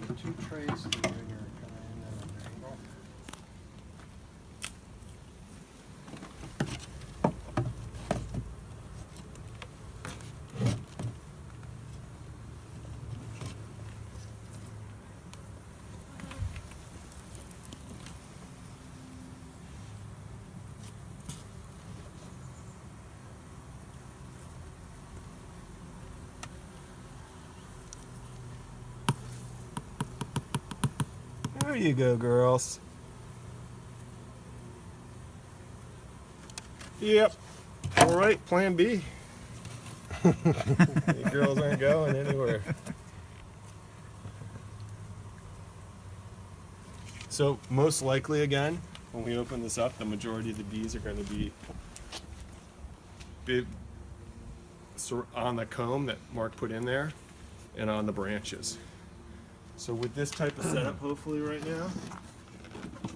the two trays here, you're kind of in at an angle. There you go, girls. Yep. All right, plan B. You girls aren't going anywhere. So most likely, again, when we open this up, the majority of the bees are going to be on the comb that Mark put in there and on the branches. So with this type of setup, hopefully right now,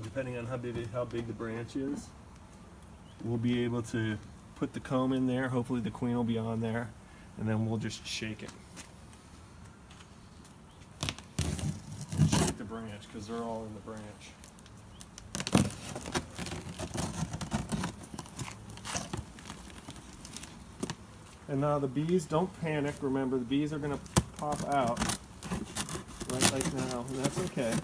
depending on how big the branch is, we'll be able to put the comb in there. Hopefully the queen will be on there, and then we'll just shake it. Shake the branch, because they're all in the branch. And now the bees, don't panic. Remember, the bees are going to pop out right like now, and that's okay.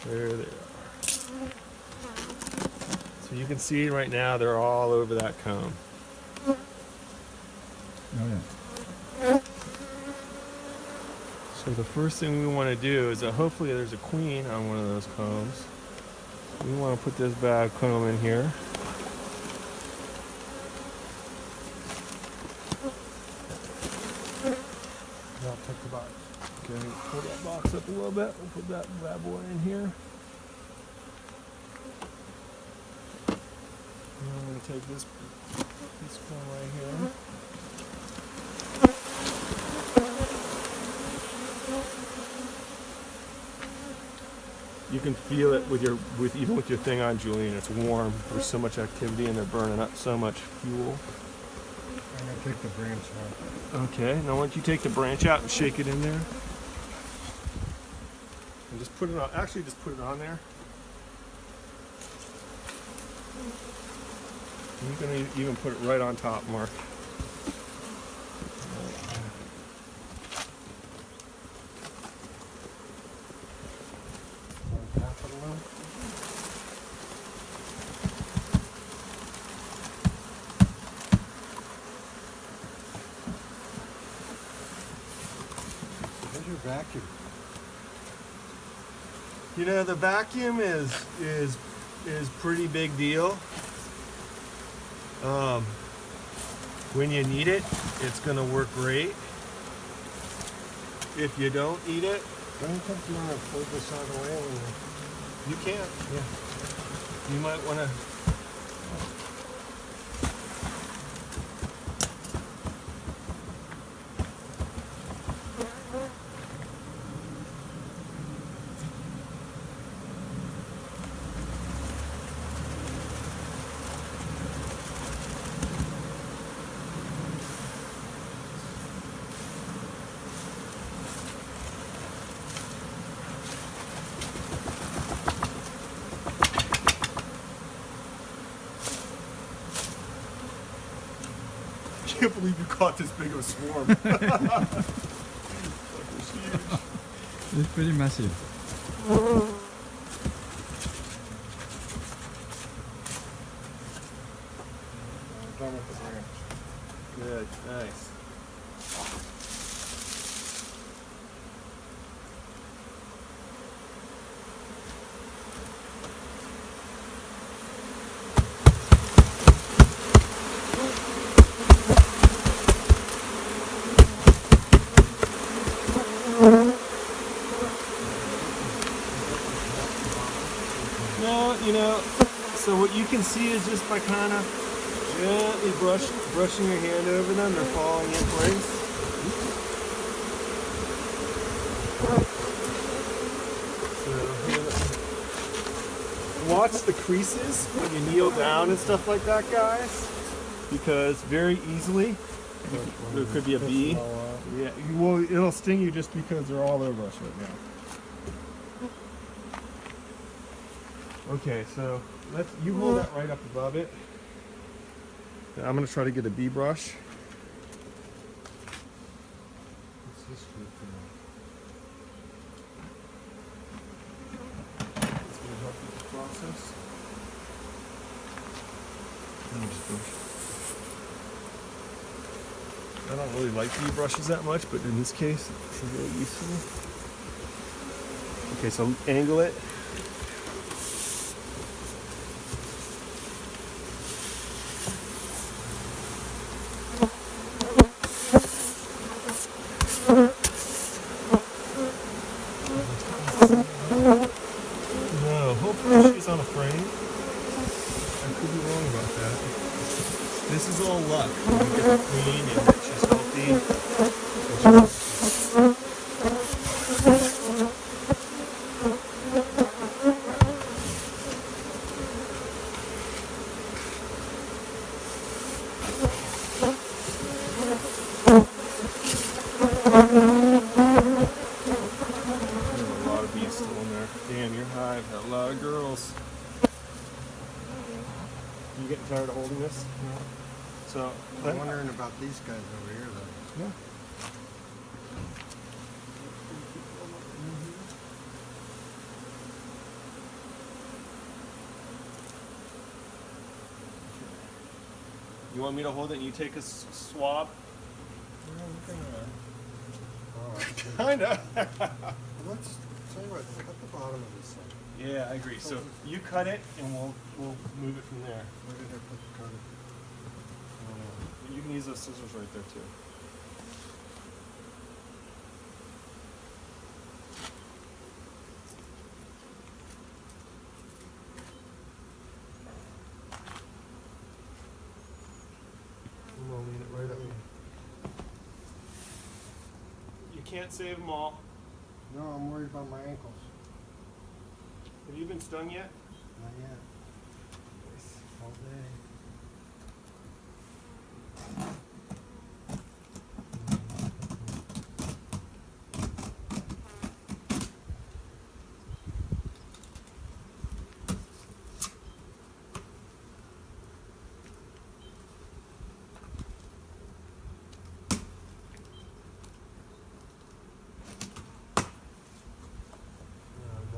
There they are. So you can see right now they're all over that comb. Oh, yeah. So the first thing we want to do is hopefully there's a queen on one of those combs. We want to put this bad comb in here. I'll take the box. Okay, pull that box up a little bit. We'll put that bad boy in here. And I'm going to take this comb right here. You can feel it even with your thing on, Julian. It's warm. There's so much activity, and they're burning up so much fuel. I'm gonna take the branch out. Okay. Now, once you take the branch out and shake it in there, and just put it on. Actually, just put it on there. And you can even put it right on top, Mark. Tap it a little. Where's your vacuum? You know, the vacuum is pretty big deal. When you need it, it's gonna work great. If you don't need it, Don't you think you want to pull this out of the way? you can't. Yeah. You might want to. I can't believe you caught this big of a swarm. It's pretty massive. Done with the branch. Good, nice. No, you know, so what you can see is just by kind of gently brushing your hand over them, they're falling in place. So, watch the creases when you kneel down and stuff like that, guys, because very easily there could be a bee. Yeah, well, it'll sting you just because they're all over us right now. Okay, so you hold that right up above it. Now I'm gonna try to get a bee brush. What's this group It's gonna help with the process. I don't really like bee brushes that much, but in this case, it's really useful. Okay, so angle it. No, hopefully she's on a frame. I could be wrong about that. This is all luck. When you get the queen and that she's There's a lot of bees still in there. Damn, your hive had a lot of girls. You getting tired of holding this? No. So, I'm wondering about these guys over here, though. yeah. You want me to hold it and you take a swab? Kinda. Let's tell you what, cut the bottom of this thing. Yeah, I agree. So you cut it and we'll move it from there. Where did I put the cutter? But you can use those scissors right there too. I'm gonna lean it right up. You can't save them all. No, I'm worried about my ankles. Have you been stung yet? Not yet. All day.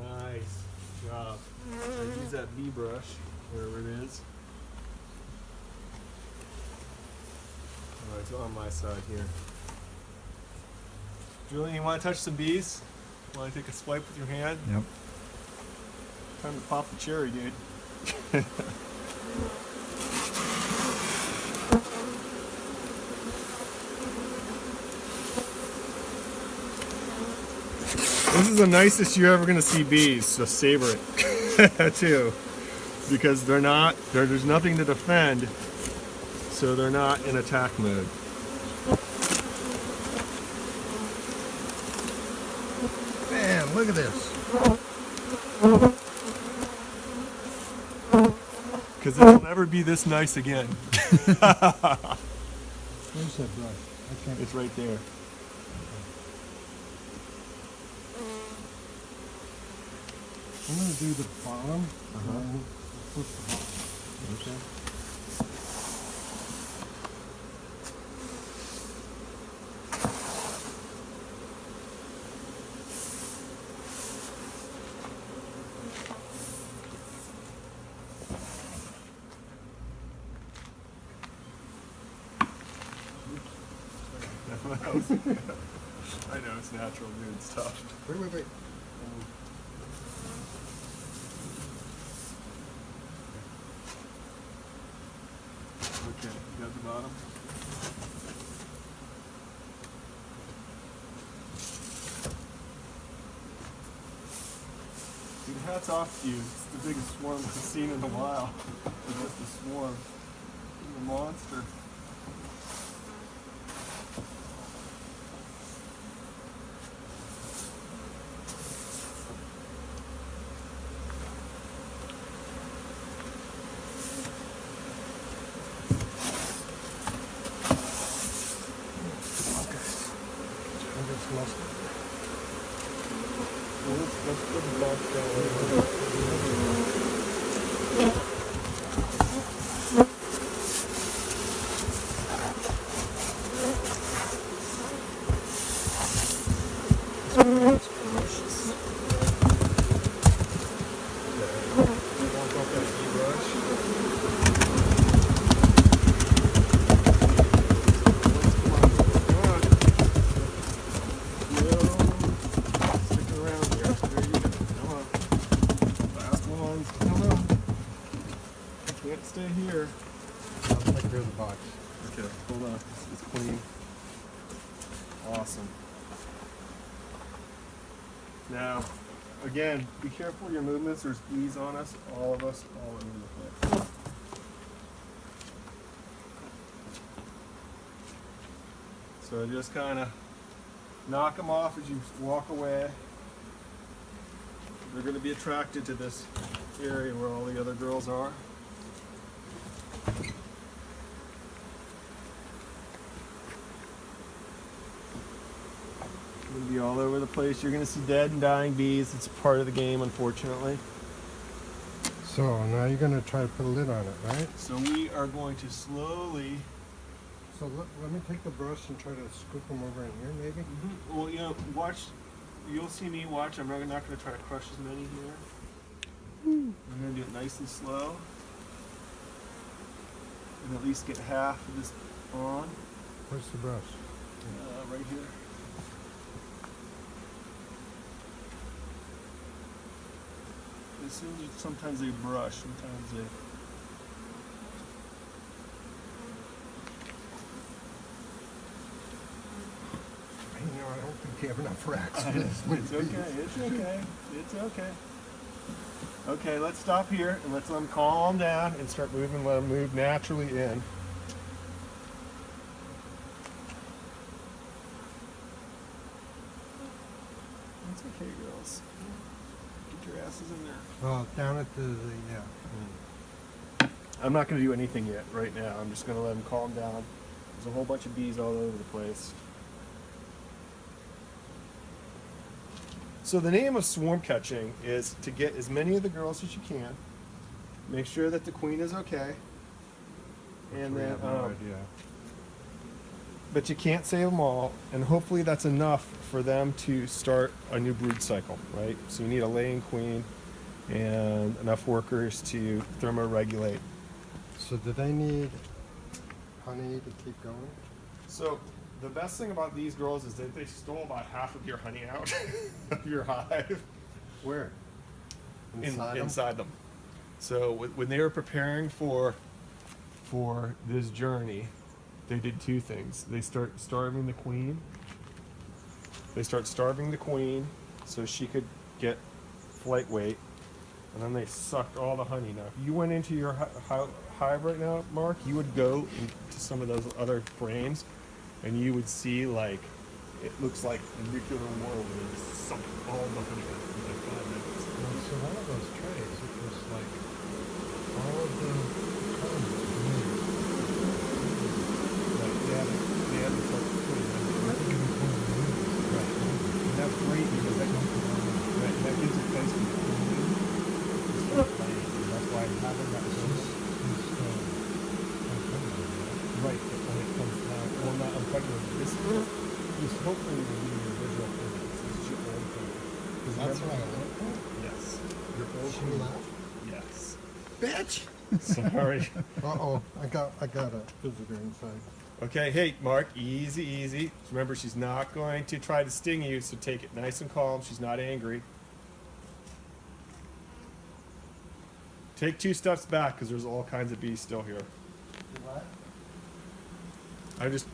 Oh, nice job. I use that bee brush, wherever it is. Alright, it's on my side here. Julian, you want to touch some bees? Want to take a swipe with your hand? Yep. Time to pop the cherry, dude. This is the nicest you're ever gonna see bees, so savor it too, because there's nothing to defend, so they're not in attack mode. Man, look at this. Because it'll never be this nice again. Where's that brush? I can't. It's right there. I'm gonna do the bottom. And then flip the bottom. Okay. I know it's natural, dude. It's tough. Wait. Okay, you got the bottom. Dude, hats off to you. It's the biggest swarm I've seen in a while. It's just a swarm. It's a monster. Can't stay here. I'll take care of the box. Okay, hold on. It's clean. Awesome. Now, again, be careful with your movements. There's bees on us, all of us, all over the place. So just kind of knock them off as you walk away. They're going to be attracted to this area where all the other girls are. Going to be all over the place. You're going to see dead and dying bees. It's part of the game, unfortunately. So now you're going to try to put a lid on it, right? So we are going to slowly. So let me take the brush and try to scoop them over in here, maybe. Well, you know, watch. You'll see me watch. I'm not going to try to crush as many here. I'm going to do it nice and slow, and at least get half of this on. Where's the brush? Right here. As soon as sometimes they brush, sometimes they. You know, I don't think you have enough racks for this. It's okay. It's okay. It's okay. Okay, let's stop here and let's let them calm down and start moving. Let them move naturally in. It's okay, girls. Get your asses in there. Well, down at the yeah. I'm not going to do anything yet right now. I'm just going to let them calm down. There's a whole bunch of bees all over the place. So the name of swarm catching is to get as many of the girls as you can. Make sure that the queen is okay. And We then, have no idea. but you can't save them all, and hopefully that's enough for them to start a new brood cycle, right? So you need a laying queen and enough workers to thermoregulate. So do they need honey to keep going? So the best thing about these girls is that they stole about half of your honey out of your hive. Where? Inside 'em? Inside them. So when they were preparing for this journey, they did two things. They start starving the queen. They start starving the queen so she could get flight weight, and then they sucked all the honey. Now, if you went into your hive right now, Mark, you would go into some of those other frames, and you would see, like, it looks like a nuclear war where they just suck all the honey out in like 5 minutes. So one of those trays, it was like all of the colors. Like, they had to start putting them in. Right. And that's great because that gives a place to start playing. And that's why having that right, but when it comes down, well, not, I'm talking about this hopefully will be your original thing. This is your old thing. That's what I look for? Yes. Your old She thing. left? Yes. Bitch! Sorry. Uh-oh, I got a visitor inside. Okay, hey, Mark, easy, easy. Remember, she's not going to try to sting you, so take it nice and calm. She's not angry. Take 2 steps back, because there's all kinds of bees still here. What? I'm just